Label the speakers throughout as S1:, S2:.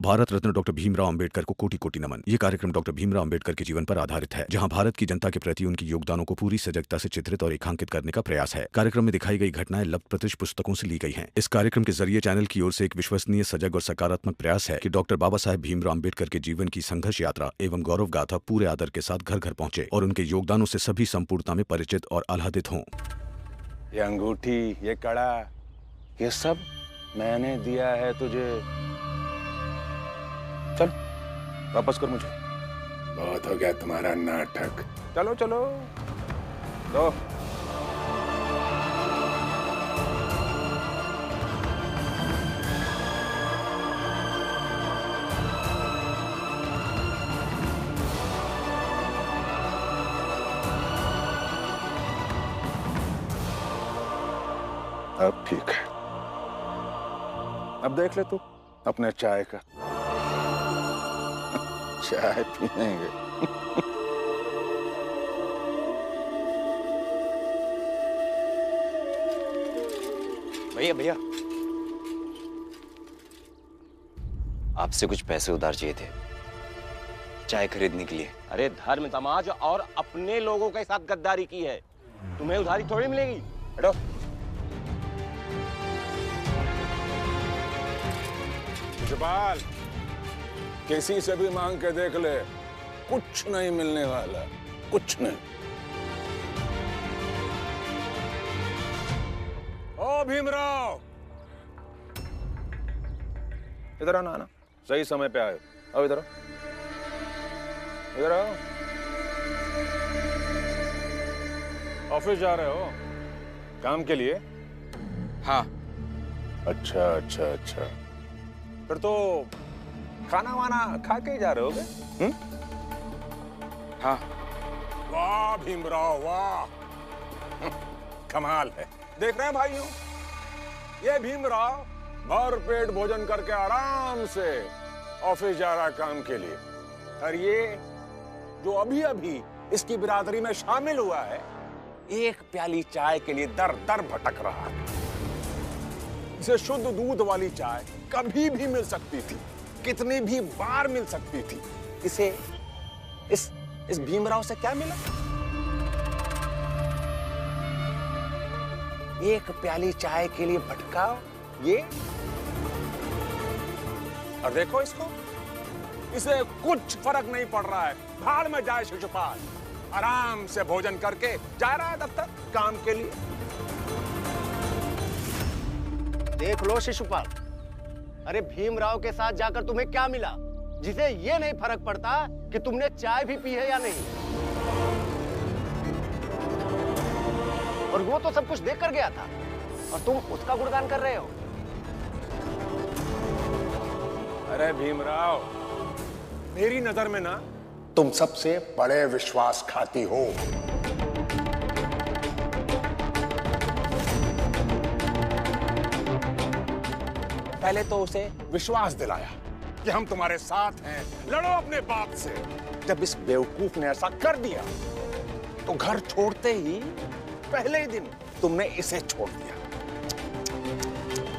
S1: Bharat Ratna doctor Bhimrao Ambedkar को कोटि कोटि नमन। ये कार्यक्रम डॉक्टर भीमराव अंबेडकर के जीवन पर आधारित है, जहां भारत की जनता के प्रति उनके योगदानों को पूरी सजगता से चित्रित और रेखांकित करने का प्रयास है। कार्यक्रम में दिखाई गई घटनाएं लब्ध पुस्तकों से ली गई हैं। इस कार्यक्रम के जरिए चैनल की ओर से एक विश्वसनीय, सजग और सकारात्मक प्रयास है कि डॉक्टर बाबा साहेब भीमराव अंबेडकर के जीवन की संघर्ष यात्रा एवं गौरव गाथा पूरे आदर के साथ घर घर पहुंचे और उनके योगदानों से सभी संपूर्णता में परिचित और आह्लादित हों।
S2: ये अंगूठी, ये कड़ा, ये सब मैंने दिया है तुझे। चल वापस कर मुझे।
S3: बहुत हो गया तुम्हारा नाटक।
S2: चलो चलो दो। अब ठीक है। अब देख ले तू अपने चाय का। चाय पिएंगे।
S4: भैया भैया, आपसे कुछ पैसे उधार चाहिए थे चाय खरीदने के लिए।
S5: अरे धर्म समाज और अपने लोगों के साथ गद्दारी की है, तुम्हें उधारी थोड़ी मिलेगी। हटो।
S2: जबाल, किसी से भी मांग के देख ले, कुछ नहीं मिलने वाला, कुछ नहीं। ओ भीमराव, इधर आओ ना, सही समय पे आए। आओ इधर आओ, इधर आओ। ऑफिस जा रहे हो काम के लिए?
S4: हाँ।
S2: अच्छा अच्छा अच्छा, फिर तो खाना वाना खा के ही जा रहे होगे?
S4: हाँ।
S2: वाह भीमराव वाह, कमाल है। देख रहे हैं भाइयों, ये भीमराव भर पेट भोजन करके आराम से ऑफिस जा रहा है काम के लिए, और ये जो अभी अभी इसकी बिरादरी में शामिल हुआ है, एक प्याली चाय के लिए दर दर भटक रहा है। इसे शुद्ध दूध वाली चाय कभी भी मिल सकती थी, कितनी भी बार मिल सकती थी। इसे इस भीमराव से क्या मिला? एक प्याली चाय के लिए भटका ये, और देखो इसको, इसे कुछ फर्क नहीं पड़ रहा है। भाड़ में जाए शिशुपाल, आराम से भोजन करके जा रहा है दफ्तर काम के लिए।
S5: देख लो शिशुपाल, अरे भीमराव के साथ जाकर तुम्हें क्या मिला जिसे ये नहीं फर्क पड़ता कि तुमने चाय भी पी है या नहीं। और वो तो सब कुछ देख कर गया था और तुम उसका गुणगान कर रहे हो।
S2: अरे भीमराव, मेरी नजर में ना तुम सबसे बड़े विश्वासघाती हो। पहले तो उसे विश्वास दिलाया कि हम तुम्हारे साथ हैं, लड़ो अपने बाप से। जब इस बेवकूफ ने ऐसा कर दिया तो घर छोड़ते ही पहले ही दिन तुमने इसे छोड़ दिया।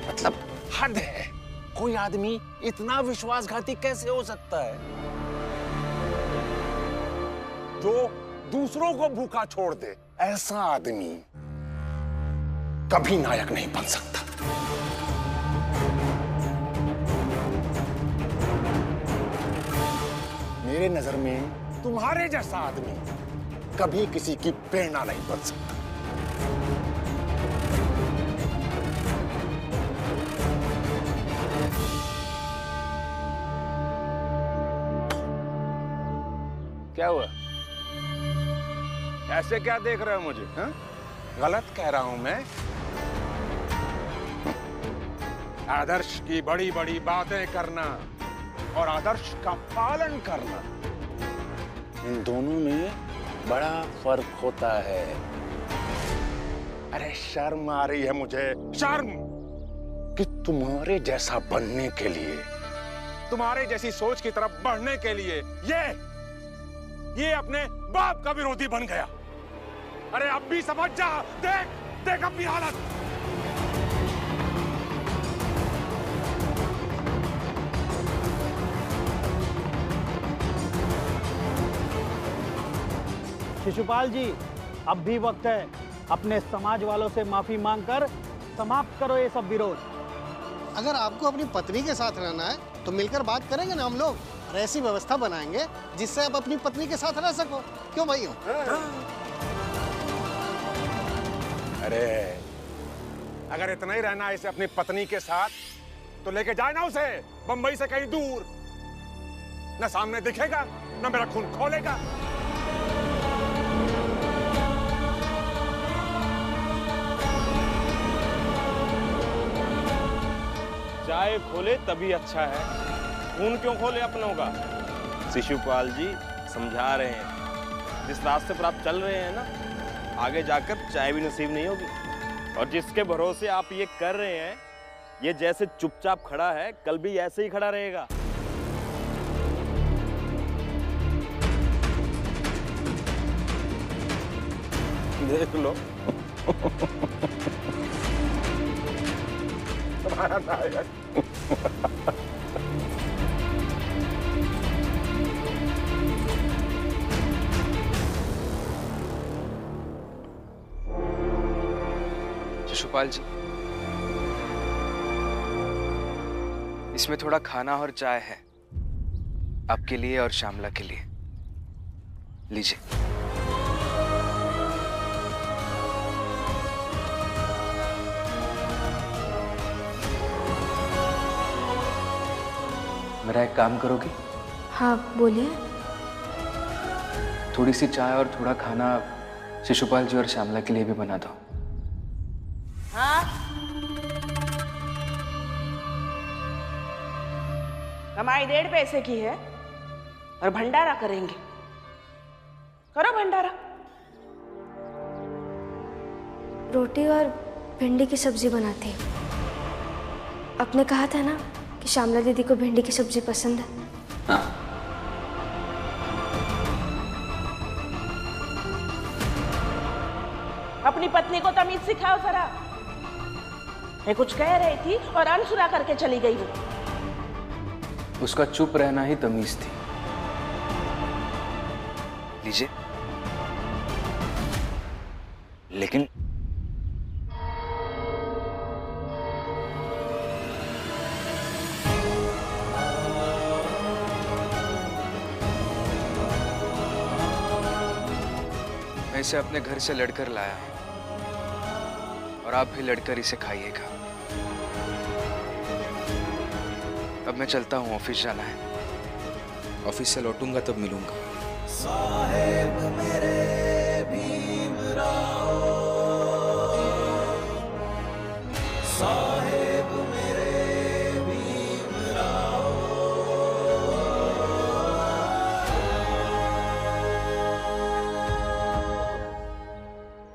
S2: मतलब हद है, कोई आदमी इतना विश्वासघाती कैसे हो सकता है जो दूसरों को भूखा छोड़ दे? ऐसा आदमी कभी नायक नहीं बन सकता। मेरे नजर में तुम्हारे जैसा आदमी कभी किसी की प्रेरणा नहीं बन सकता। क्या हुआ? ऐसे क्या देख रहे हो मुझे? हा? गलत कह रहा हूं मैं? आदर्श की बड़ी बड़ी बातें करना और आदर्श का पालन करना, इन दोनों में बड़ा फर्क होता है। अरे शर्म आ रही है मुझे, शर्म कि तुम्हारे जैसा बनने के लिए, तुम्हारे जैसी सोच की तरफ बढ़ने के लिए ये अपने बाप का विरोधी बन गया। अरे अब भी समझ जा, देख देख अपनी हालत।
S6: शिशुपाल जी, अब भी वक्त है, अपने समाज वालों से माफी मांगकर समाप्त करो ये सब विरोध।
S5: अगर आपको अपनी पत्नी के साथ रहना है तो मिलकर बात करेंगे ना हम लोग, और ऐसी व्यवस्था बनाएंगे जिससे आप अपनी पत्नी के साथ रह सको। क्यों भाइयों?
S2: अरे अगर इतना ही रहना है इसे अपनी पत्नी के साथ तो लेके जाए ना उसे बंबई से कहीं दूर, ना सामने दिखेगा ना मेरा खून खोलेगा।
S7: चाय खोले तभी अच्छा है, खून क्यों खोले अपनों का। शिशुपाल जी समझा रहे हैं, जिस रास्ते पर आप चल रहे हैं ना, आगे जाकर चाय भी नसीब नहीं होगी। और जिसके भरोसे आप ये कर रहे हैं, ये जैसे चुपचाप खड़ा है, कल भी ऐसे ही खड़ा रहेगा। देख लो।
S2: तुम्हारा नायक।
S4: शिशुपाल जी, इसमें थोड़ा खाना और चाय है, आपके लिए और श्यामला के लिए। लीजिए। मेरा एक काम करोगी?
S8: हाँ बोलिए।
S4: थोड़ी सी चाय और थोड़ा खाना शिशुपाल जी और श्यामला के लिए भी बना दो।
S9: हाँ? कमाई 1.5 पैसे की है और भंडारा करेंगे। करो भंडारा।
S8: रोटी और भिंडी की सब्जी बनाती। आपने कहा था ना कि श्यामला दीदी को भिंडी की सब्जी पसंद है।
S4: हाँ।
S9: अपनी पत्नी को तमीज सिखाओ जरा। मैं कुछ कह रही थी और अनसुना करके चली गई वो।
S4: उसका चुप रहना ही तमीज थी। लीजिए। लेकिन मैं इसे अपने घर से लड़कर लाया हूं और आप भी लड़कर इसे खाइएगा। अब मैं चलता हूं, ऑफिस जाना है। ऑफिस से लौटूंगा तब मिलूंगा।
S10: साहेब मेरे भीमराव, साहेब मेरे भीमराव।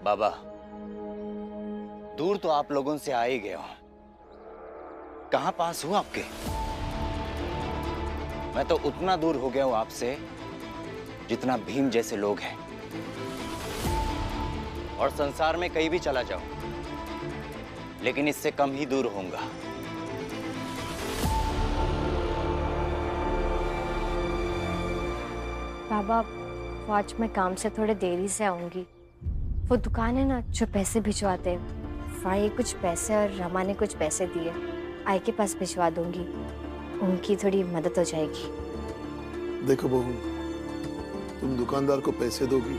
S5: बाबा, दूर तो आप लोगों से आ ही गया हूं, कहां पास हूं आपके? मैं तो उतना दूर हो गया हूं आपसे जितना भीम जैसे लोग हैं। और संसार में कहीं भी चला जाऊं, लेकिन इससे कम ही दूर होऊंगा।
S8: बाबा, वो आज मैं काम से थोड़े देरी से आऊंगी। वो दुकान है ना जो पैसे भिजवाते हैं, फाई कुछ पैसे और रमा ने कुछ पैसे दिए, आई के पास भिजवा दूंगी। उनकी थोड़ी मदद हो जाएगी।
S11: देखो बहू, तुम दुकानदार को पैसे दोगी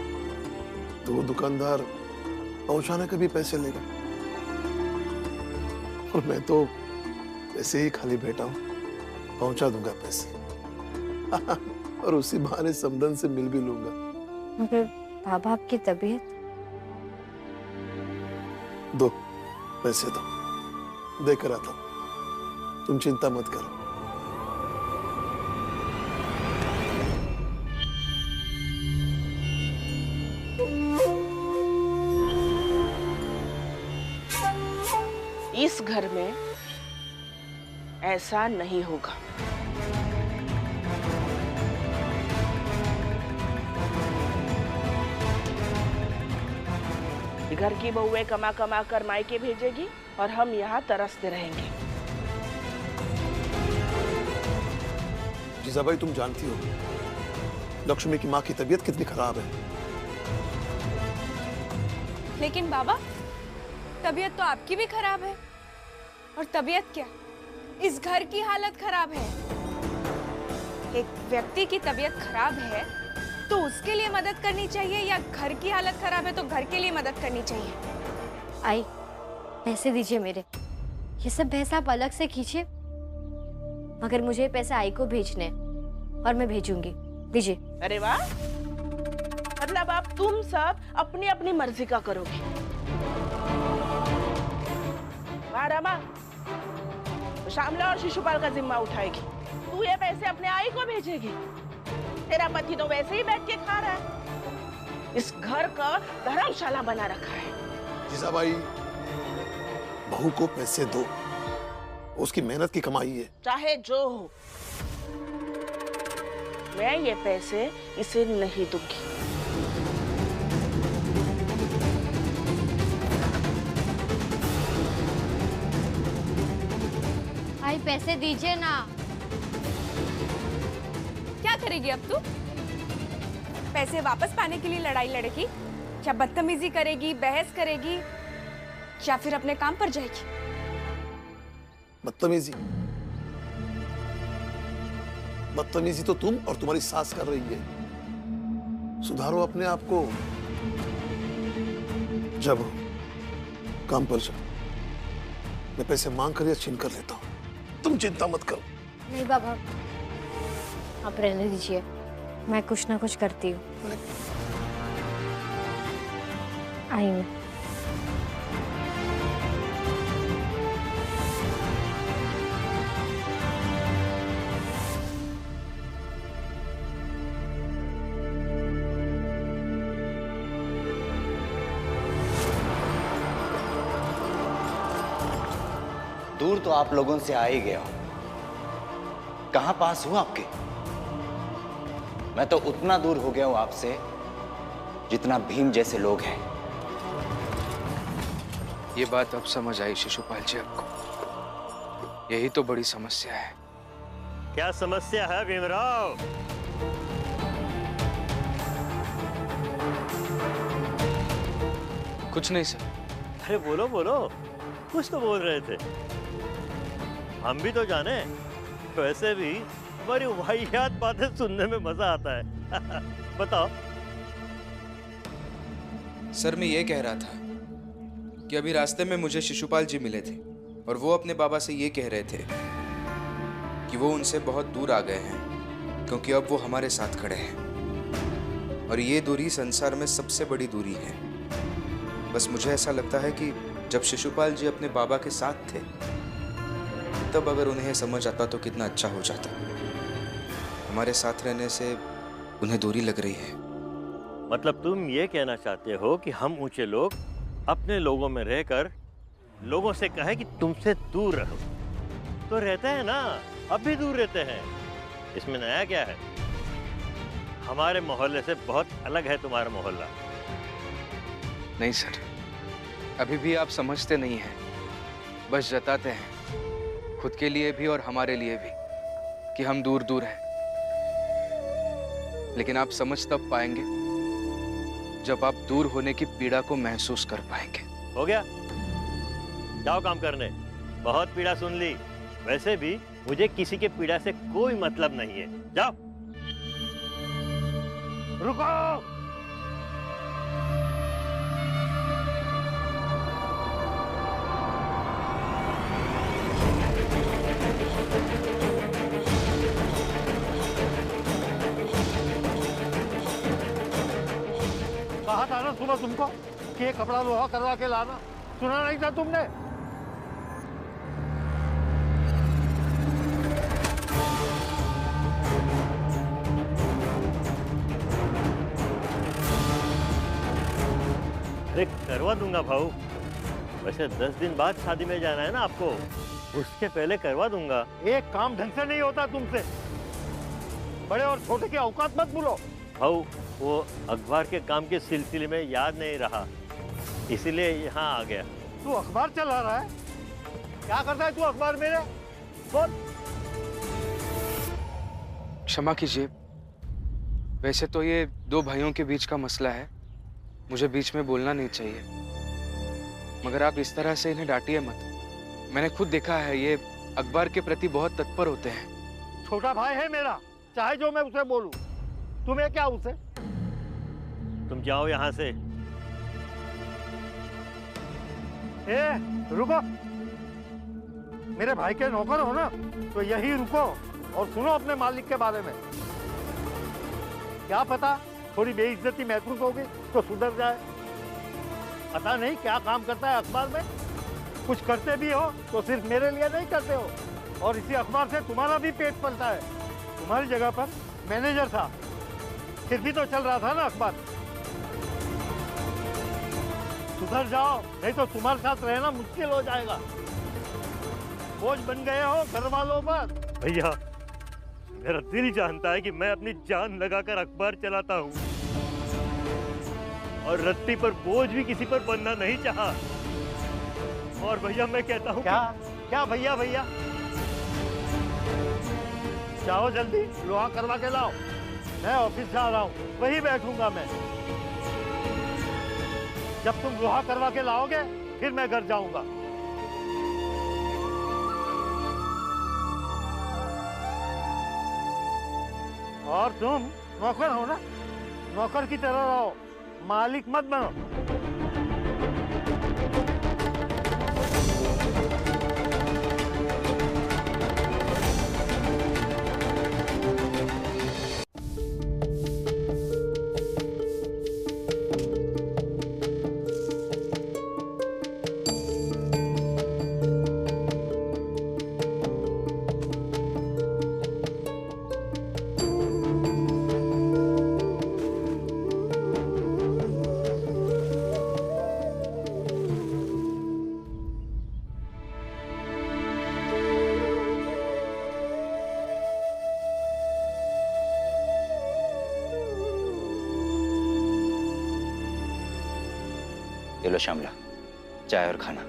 S11: तो वो दुकानदार पहुंचाने के भी पैसे लेगा, और मैं तो ऐसे ही खाली बैठा हूं, पहुंचा दूंगा पैसे। और उसी बहाने समदन से मिल भी लूंगा।
S8: मगर बाबा, आपकी तबीयत?
S11: दो पैसे दो, देकर आता हूं, तुम चिंता मत करो।
S9: इस घर में ऐसा नहीं होगा। घर की बहुएं कमा कमा कर मायके भेजेगी और हम यहाँ तरसते रहेंगे।
S11: जीजाबाई, तुम जानती हो लक्ष्मी की माँ की तबीयत कितनी खराब है।
S12: लेकिन बाबा, तबीयत तो आपकी भी खराब है। और तबीयत क्या, इस घर की हालत खराब है। एक व्यक्ति की तबीयत खराब है तो उसके लिए मदद करनी चाहिए, या घर की हालत खराब है तो घर के लिए मदद करनी चाहिए?
S8: आई, पैसे दीजिए मेरे। ये सब पैसा आप अलग से खींचिए, मगर मुझे पैसे आई को भेजने और मैं भेजूंगी। दीजिए।
S9: अरे वाह, मतलब अब तुम सब अपनी अपनी मर्जी का करोगे। वाह रमा, श्यामला और शिशुपाल का जिम्मा उठाएगी, तू ये पैसे अपने आई को भेजेगी। तेरा पति तो वैसे ही बैठ के खा रहा है, इस घर का धर्मशाला बना रखा है।
S11: जीजाबाई, बहू को पैसे दो, उसकी मेहनत की कमाई है।
S9: चाहे जो हो, मैं ये पैसे इसे नहीं दूंगी।
S8: आई, पैसे दीजिए ना।
S12: क्या करेगी अब तू? पैसे वापस पाने के लिए लड़ाई लड़ेगी, क्या बदतमीजी करेगी, बहस करेगी, या फिर अपने काम पर जाएगी?
S11: बदतमीजी? बदतमीजी तो तुम और तुम्हारी सास कर रही है। सुधारो अपने आप को। जब काम पर जाओ, मैं पैसे मांग कर या छीन कर लेता हूं, तुम चिंता मत करो।
S8: नहीं बाबा, आप रहने दीजिए, मैं कुछ ना कुछ करती हूँ। आई मैं।
S13: दूर तो आप लोगों से आ ही गया हूं, कहां पास हूं आपके? मैं तो उतना दूर हो गया हूं आपसे जितना भीम जैसे लोग हैं।
S4: ये बात अब समझ आई शिशुपाल जी आपको, यही तो बड़ी समस्या है।
S14: क्या समस्या है भीमराव?
S4: कुछ नहीं सर।
S14: अरे बोलो बोलो, कुछ तो बोल रहे थे, हम भी तो जाने। वैसे भी हमारी वाहियात बातें सुनने में मजा आता है। बताओ।
S15: सर मैं ये कह रहा था कि अभी रास्ते में मुझे शिशुपाल जी मिले थे और वो अपने बाबा से ये कह रहे थे कि वो उनसे बहुत दूर आ गए हैं क्योंकि अब वो हमारे साथ खड़े हैं और ये दूरी संसार में सबसे बड़ी दूरी है। बस मुझे ऐसा लगता है कि जब शिशुपाल जी अपने बाबा के साथ थे तब अगर उन्हें समझ आता तो कितना अच्छा हो जाता। हमारे साथ रहने से उन्हें दूरी लग रही है।
S14: मतलब तुम ये कहना चाहते हो कि हम ऊंचे लोग अपने लोगों में रहकर लोगों से कहे कि तुमसे दूर रहो? तो रहते हैं ना, अब भी दूर रहते हैं, इसमें नया क्या है? हमारे मोहल्ले से बहुत अलग है तुम्हारा मोहल्ला।
S4: नहीं सर, अभी भी आप समझते नहीं हैं, बस जताते हैं, खुद के लिए भी और हमारे लिए भी, कि हम दूर दूर हैं। लेकिन आप समझ तब पाएंगे जब आप दूर होने की पीड़ा को महसूस कर पाएंगे।
S14: हो गया, जाओ काम करने, बहुत पीड़ा सुन ली। वैसे भी मुझे किसी के पीड़ा से कोई मतलब नहीं है, जाओ। रुको,
S16: कहा था ना सुबह तुमको कि ये कपड़ा लोहा करवा के लाना, सुना नहीं था तुमने?
S14: अरे करवा दूंगा भाऊ। वैसे 10 दिन बाद शादी में जाना है ना आपको, उसके पहले करवा दूंगा।
S16: एक काम ढंग से नहीं होता तुमसे, बड़े और छोटे के औकात मत भूलो।
S14: भाऊ वो अखबार के काम के सिलसिले में याद नहीं रहा, इसीलिए यहाँ आ गया।
S16: तू अखबार चला रहा है? क्या करता है तू अखबार में? बोल।
S4: क्षमा कीजिए, वैसे तो ये दो भाइयों के बीच का मसला है, मुझे बीच में बोलना नहीं चाहिए, मगर आप इस तरह से इन्हें डांटिए मत। मैंने खुद देखा है, ये अखबार के प्रति बहुत तत्पर होते हैं।
S16: छोटा भाई है मेरा, चाहे जो मैं उसे बोलूं, तुम्हें क्या उसे? तुम जाओ यहाँ से। रुको, मेरे भाई के नौकर हो ना, तो यही रुको और सुनो अपने मालिक के बारे में। क्या पता थोड़ी बेइज्जती महसूस होगी तो सुधर जाए। पता नहीं क्या काम करता है अखबार में। कुछ करते भी हो तो सिर्फ मेरे लिए नहीं करते हो, और इसी अखबार से तुम्हारा भी पेट पलता है। तुम्हारी जगह पर मैनेजर था, फिर भी तो चल रहा था ना अखबार। सुधर जाओ, नहीं तो तुम्हारे साथ रहना मुश्किल हो जाएगा। बोझ बन गए हो घर वालों पर।
S14: भैया, मेरा दिल जानता है कि मैं अपनी जान लगाकर अखबार चलाता हूँ, और रत्ती पर बोझ भी किसी पर बनना नहीं चाहा। और भैया मैं कहता हूँ
S16: क्या भैया भैया, जाओ जल्दी लोहा करवा के लाओ। मैं ऑफिस जा रहा हूँ, वहीं बैठूंगा मैं। जब तुम लोहा करवा के लाओगे फिर मैं घर जाऊंगा। और तुम नौकर हो ना, नौकर की तरह रहो, मालिक मत बनो।
S13: ये लो श्यामला, चाय और खाना।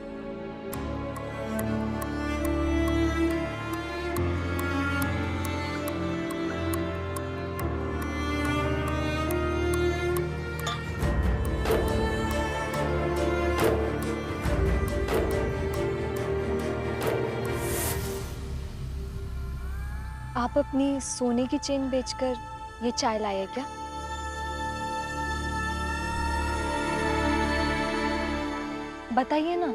S8: आप अपनी सोने की चेन बेचकर ये चाय लाए क्या? बताइए ना।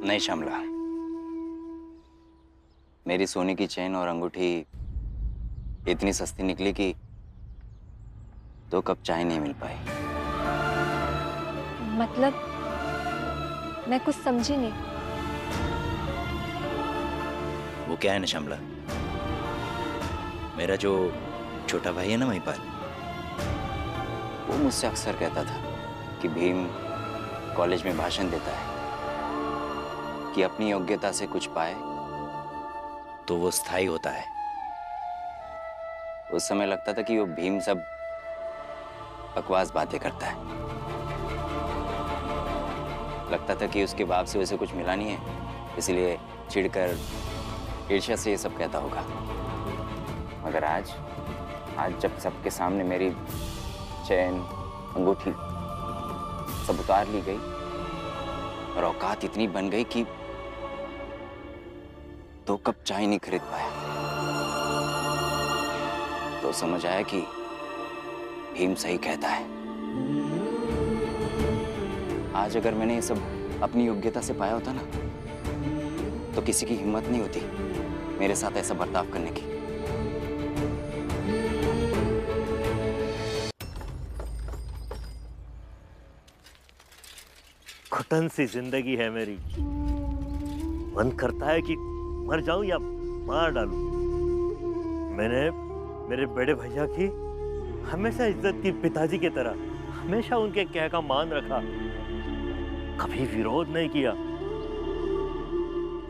S13: नहीं श्यामला, मेरी सोने की चेन और अंगूठी इतनी सस्ती निकली कि 2 कप चाय नहीं मिल पाई।
S8: मतलब मैं कुछ समझी नहीं।
S13: वो क्या है ना श्यामला, मेरा जो छोटा भाई है ना महिपाल, वो मुझसे अक्सर कहता था कि भीम कॉलेज में भाषण देता है कि अपनी योग्यता से कुछ पाए तो वो स्थायी होता है। उस समय लगता था कि वो भीम सब बकवास बातें करता है। लगता था कि उसके बाप से उसे कुछ मिला नहीं है, इसलिए चिढ़कर ईर्ष्या से ये सब कहता होगा। मगर आज जब सबके सामने मेरी चैन अंगूठी सब उतार ली गई और औकात इतनी बन गई कि 2 कप चाय नहीं खरीद पाया, तो समझ आया कि भीम सही कहता है। आज अगर मैंने ये सब अपनी योग्यता से पाया होता ना, तो किसी की हिम्मत नहीं होती मेरे साथ ऐसा बर्ताव करने की।
S14: घुटन सी जिंदगी है मेरी। मन करता है कि मर जाऊं या मार डालूं। मैंने मेरे बड़े भैया की हमेशा इज्जत की, पिताजी की तरह हमेशा उनके कह का मान रखा, कभी विरोध नहीं किया।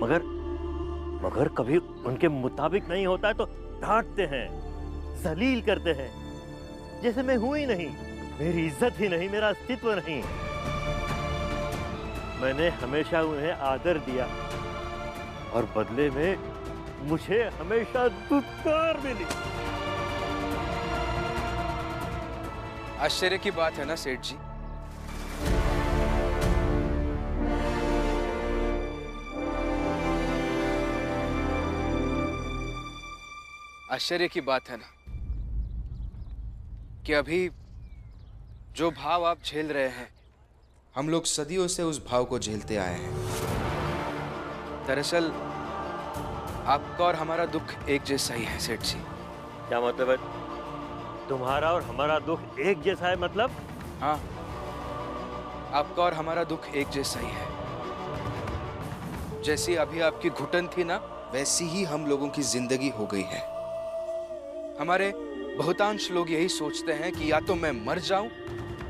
S14: मगर कभी उनके मुताबिक नहीं होता है तो डांटते हैं, जलील करते हैं, जैसे मैं हूं ही नहीं, मेरी इज्जत ही नहीं, मेरा अस्तित्व नहीं। मैंने हमेशा उन्हें आदर दिया और बदले में मुझे हमेशा दुत्कार मिली।
S4: आश्चर्य की बात है ना सेठ जी, आश्चर्य की बात है ना कि अभी जो भाव आप झेल रहे हैं,
S15: हम लोग सदियों से उस भाव को झेलते आए हैं।
S4: दरअसल आपका और हमारा दुख एक जैसा ही है सेठ जी।
S14: क्या मतलब है? तुम्हारा और हमारा दुख एक जैसा है मतलब?
S4: हाँ, आपका और हमारा दुख एक जैसा ही है। जैसी अभी आपकी घुटन थी ना,
S15: वैसी ही हम लोगों की जिंदगी हो गई है।
S4: हमारे बहुतांश लोग यही सोचते हैं कि या तो मैं मर जाऊं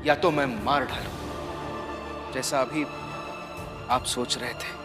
S4: या तो मैं मार डालूं, जैसा अभी आप सोच रहे थे।